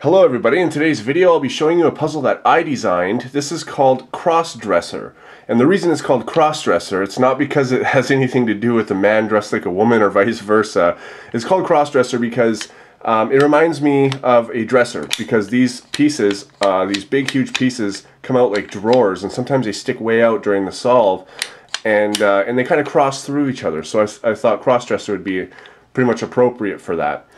Hello everybody, in today's video I'll be showing you a puzzle that I designed. This is called Cross-Dresser. And the reason it's called Cross-Dresser, it's not because it has anything to do with a man dressed like a woman or vice versa. It's called Cross-Dresser because it reminds me of a dresser, because these pieces, these big huge pieces, come out like drawers, and sometimes they stick way out during the solve, and they kind of cross through each other. So I thought Cross-Dresser would be pretty much appropriate for that.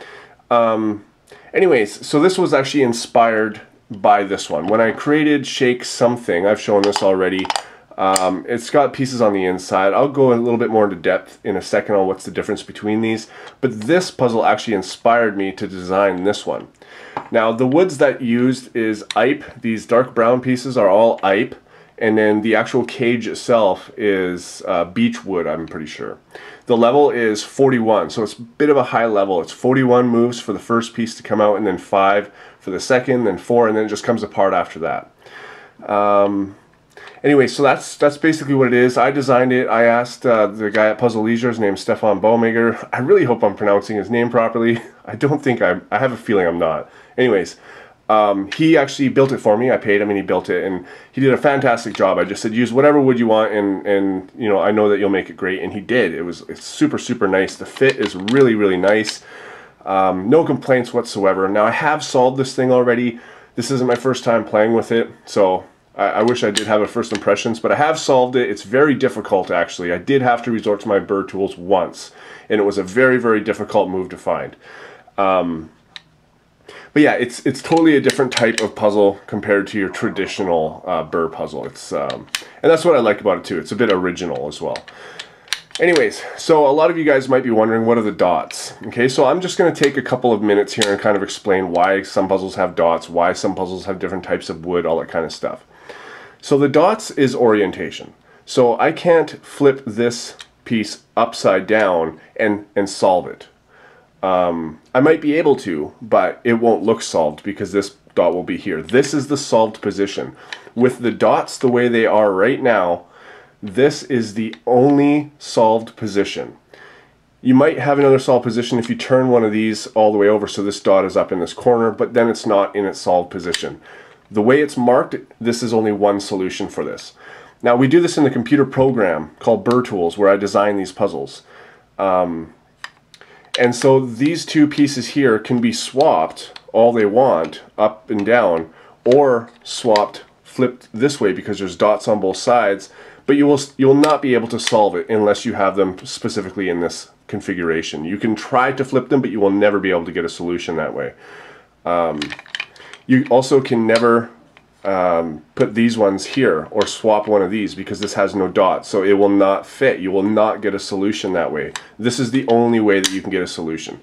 Anyways, so this was actually inspired by this one. When I created Shake Something, I've shown this already, it's got pieces on the inside. I'll go a little bit more into depth in a second on what's the difference between these, but this puzzle actually inspired me to design this one. Now, the woods that used is ipe. These dark brown pieces are all ipe, and then the actual cage itself is beech wood, I'm pretty sure. The level is 41, so it's a bit of a high level. It's 41 moves for the first piece to come out, and then 5 for the second, then 4, and then it just comes apart after that. Anyway, so that's basically what it is. I designed it. I asked the guy at Puzzle Leisure, his name's Stefan Baumager. I really hope I'm pronouncing his name properly. I don't think I have a feeling I'm not. Anyways, he actually built it for me. I paid him and he built it, and he did a fantastic job. I just said, use whatever wood you want, and you know, I know that you'll make it great, and he did. It's super nice. The fit is really nice. No complaints whatsoever. Now, I have solved this thing already. This isn't my first time playing with it, so I wish I did have a first impressions, but I have solved it. It's very difficult, actually. I did have to resort to my burr tools once, and it was a very difficult move to find. But yeah, it's totally a different type of puzzle compared to your traditional burr puzzle. And that's what I like about it too. It's a bit original as well. Anyways, so a lot of you guys might be wondering, what are the dots? Okay, so I'm just going to take a couple of minutes here and kind of explain why some puzzles have dots, why some puzzles have different types of wood, all that kind of stuff. So the dots is orientation. So I can't flip this piece upside down and solve it. I might be able to, but it won't look solved because this dot will be here. This is the solved position. With the dots the way they are right now, this is the only solved position. You might have another solved position if you turn one of these all the way over so this dot is up in this corner, but then it's not in its solved position. The way it's marked, this is only one solution for this. Now, we do this in the computer program called Burr Tools, where I design these puzzles. And so these two pieces here can be swapped all they want, up and down, or swapped, flipped this way because there's dots on both sides, but you'll not be able to solve it unless you have them specifically in this configuration. You can try to flip them, but you will never be able to get a solution that way. You also can never put these ones here or swap one of these because this has no dots, so it will not fit. You will not get a solution that way. This is the only way that you can get a solution.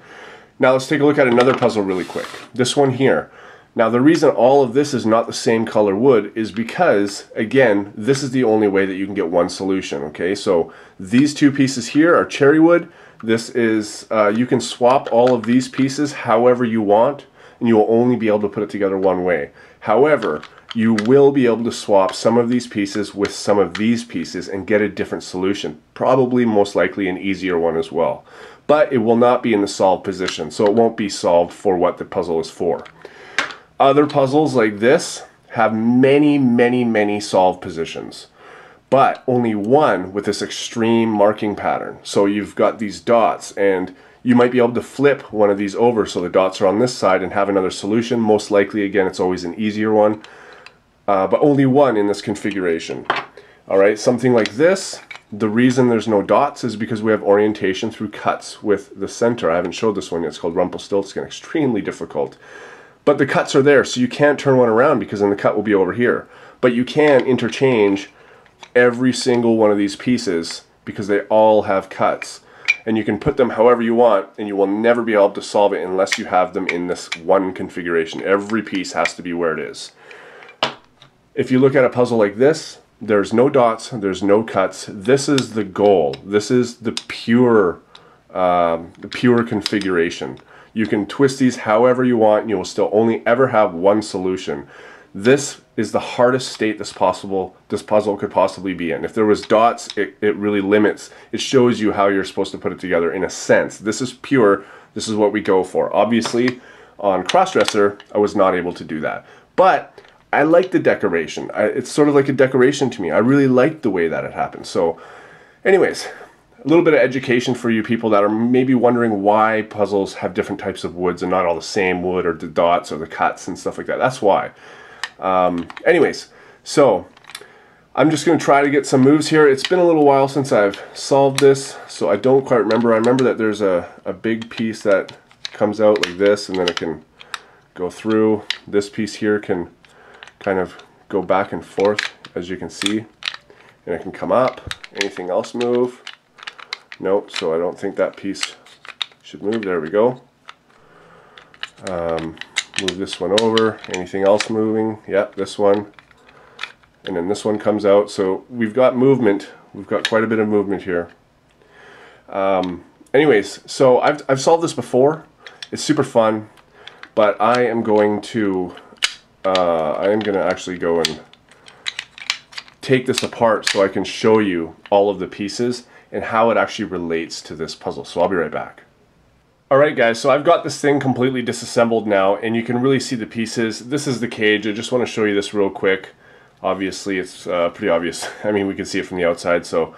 Now let's take a look at another puzzle really quick. This one here. Now the reason all of this is not the same color wood is because, again, this is the only way that you can get one solution. Okay, so these two pieces here are cherry wood. This is, you can swap all of these pieces however you want, and you will only be able to put it together one way. However, you will be able to swap some of these pieces with some of these pieces and get a different solution. Probably, most likely, an easier one as well. But it will not be in the solved position, so it won't be solved for what the puzzle is for. Other puzzles like this have many solved positions, but only one with this extreme marking pattern. So you've got these dots, and you might be able to flip one of these over so the dots are on this side and have another solution. Most likely, again, it's always an easier one. But only one in this configuration. Alright, something like this, the reason there's no dots is because we have orientation through cuts with the center. I haven't showed this one yet. It's called Rumpelstiltskin. Extremely difficult. But the cuts are there, so you can't turn one around because then the cut will be over here. But you can interchange every single one of these pieces because they all have cuts. And you can put them however you want, and you will never be able to solve it unless you have them in this one configuration. Every piece has to be where it is. If you look at a puzzle like this, there's no dots, there's no cuts. This is the goal. This is the pure configuration. You can twist these however you want, and you will still only ever have one solution. This is the hardest state this puzzle could possibly be in. If there was dots, it really limits. It shows you how you're supposed to put it together in a sense. This is pure. This is what we go for. Obviously, On Crossdresser, I was not able to do that. But I like the decoration. It's sort of like a decoration to me. I really like the way that it happened. So anyways, a little bit of education for you people that are maybe wondering why puzzles have different types of woods and not all the same wood, or the dots or the cuts and stuff like that. That's why. Anyways, so I'm just going to try to get some moves here. It's been a little while since I've solved this, so I don't quite remember. I remember that there's a big piece that comes out like this, and then it can go through. This piece here can kind of go back and forth, as you can see, and it can come up. Anything else move? Nope, so I don't think that piece should move. There we go. Move this one over. Anything else moving? Yep, this one. And then this one comes out. So we've got movement. We've got quite a bit of movement here. Anyways, so I've solved this before. It's super fun, but I am going to actually go and take this apart so I can show you all of the pieces and how it actually relates to this puzzle. So I'll be right back. Alright guys, so I've got this thing completely disassembled now, and you can really see the pieces. This is the cage. I just want to show you this real quick. Obviously it's pretty obvious. I mean, we can see it from the outside. So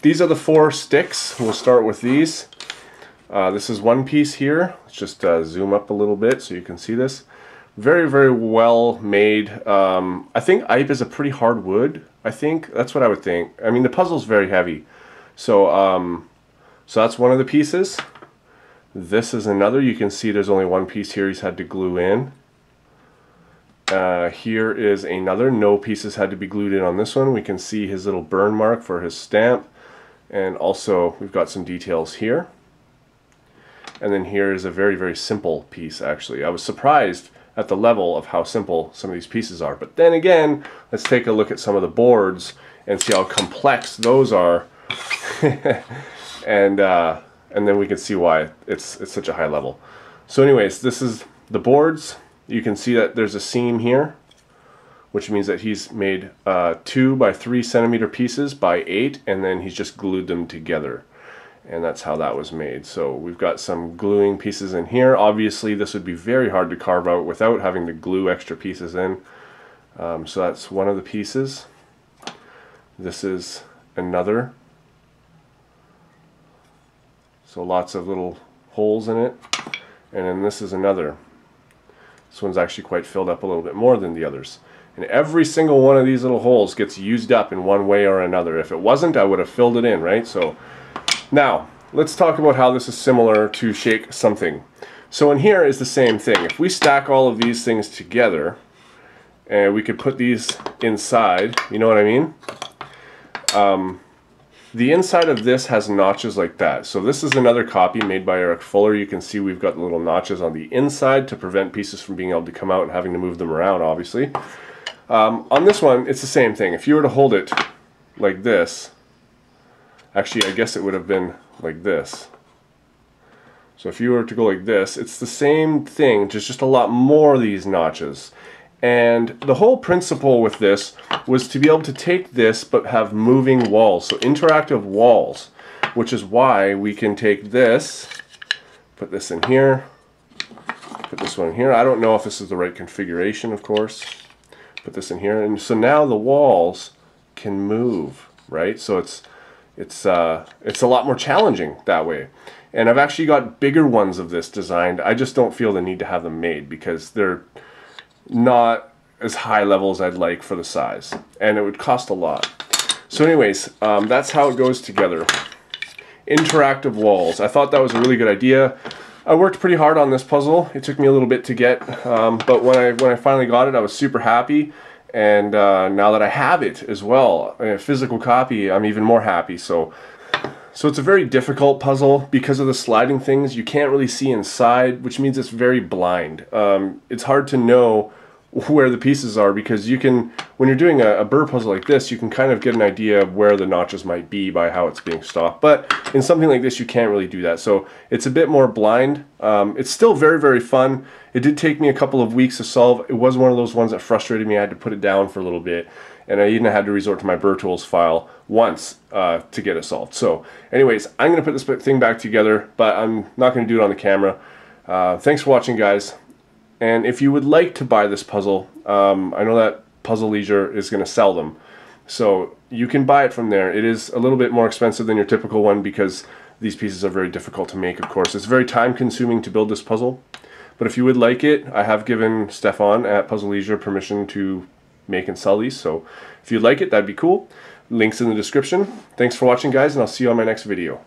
these are the 4 sticks. We'll start with these. This is one piece here. Let's just zoom up a little bit so you can see this. Very, very well made. I think Ipe is a pretty hard wood. I think that's what I would think. I mean, the puzzle's very heavy. So so that's one of the pieces. This is another. You can see there's only one piece here he's had to glue in. Here is another. No pieces had to be glued in on this one. We can see his little burn mark for his stamp, and also we've got some details here. And then here is a very, very simple piece actually. I was surprised at the level of how simple some of these pieces are. But then again, let's take a look at some of the boards and see how complex those are. and then we can see why it's such a high level. So anyways, this is the boards. You can see that there's a seam here, which means that he's made 2 by 3 centimeter pieces by 8, and then he's just glued them together. And that's how that was made. So we've got some gluing pieces in here. Obviously this would be very hard to carve out without having to glue extra pieces in. So that's one of the pieces. This is another. So lots of little holes in it. And then this is another. This one's actually quite filled up a little bit more than the others. And every single one of these little holes gets used up in one way or another. If it wasn't, I would have filled it in, right? So now, let's talk about how this is similar to Shake Something. So in here is the same thing. If we stack all of these things together, and we could put these inside, you know what I mean? The inside of this has notches like that. So this is another copy made by Eric Fuller. You can see we've got little notches on the inside to prevent pieces from being able to come out and having to move them around, obviously. On this one, it's the same thing. If you were to hold it like this, actually I guess it would have been like this. So if you were to go like this, it's the same thing, just a lot more of these notches. And the whole principle with this was to be able to take this but have moving walls, so interactive walls, which is why we can take this, put this in here, put this one in here. I don't know if this is the right configuration, of course. Put this in here, and so now the walls can move, right? So it's a lot more challenging that way. And I've actually got bigger ones of this designed. I just don't feel the need to have them made because they're not as high level as I'd like for the size, and it would cost a lot. So anyways, that's how it goes together. Interactive walls. I thought that was a really good idea. I worked pretty hard on this puzzle. It took me a little bit to get, but when I finally got it, I was super happy. And now that I have it as well, a physical copy, I'm even more happy. So it's a very difficult puzzle because of the sliding things. You can't really see inside, which means it's very blind. It's hard to know where the pieces are because you can, when you're doing a burr puzzle like this, you can kind of get an idea of where the notches might be by how it's being stopped. But in something like this, you can't really do that. So it's a bit more blind. It's still very, very fun. It did take me a couple of weeks to solve. It was one of those ones that frustrated me. I had to put it down for a little bit. And I even had to resort to my Burr Tools file once to get it solved. So anyways, I'm going to put this thing back together, but I'm not going to do it on the camera. Thanks for watching, guys. And if you would like to buy this puzzle, I know that Puzzle Leisure is going to sell them. So you can buy it from there. It is a little bit more expensive than your typical one because these pieces are very difficult to make, of course. It's very time consuming to build this puzzle. But if you would like it, I have given Stefan at Puzzle Leisure permission to make and sell these. So if you'd like it, that'd be cool. Links in the description. Thanks for watching, guys, and I'll see you on my next video.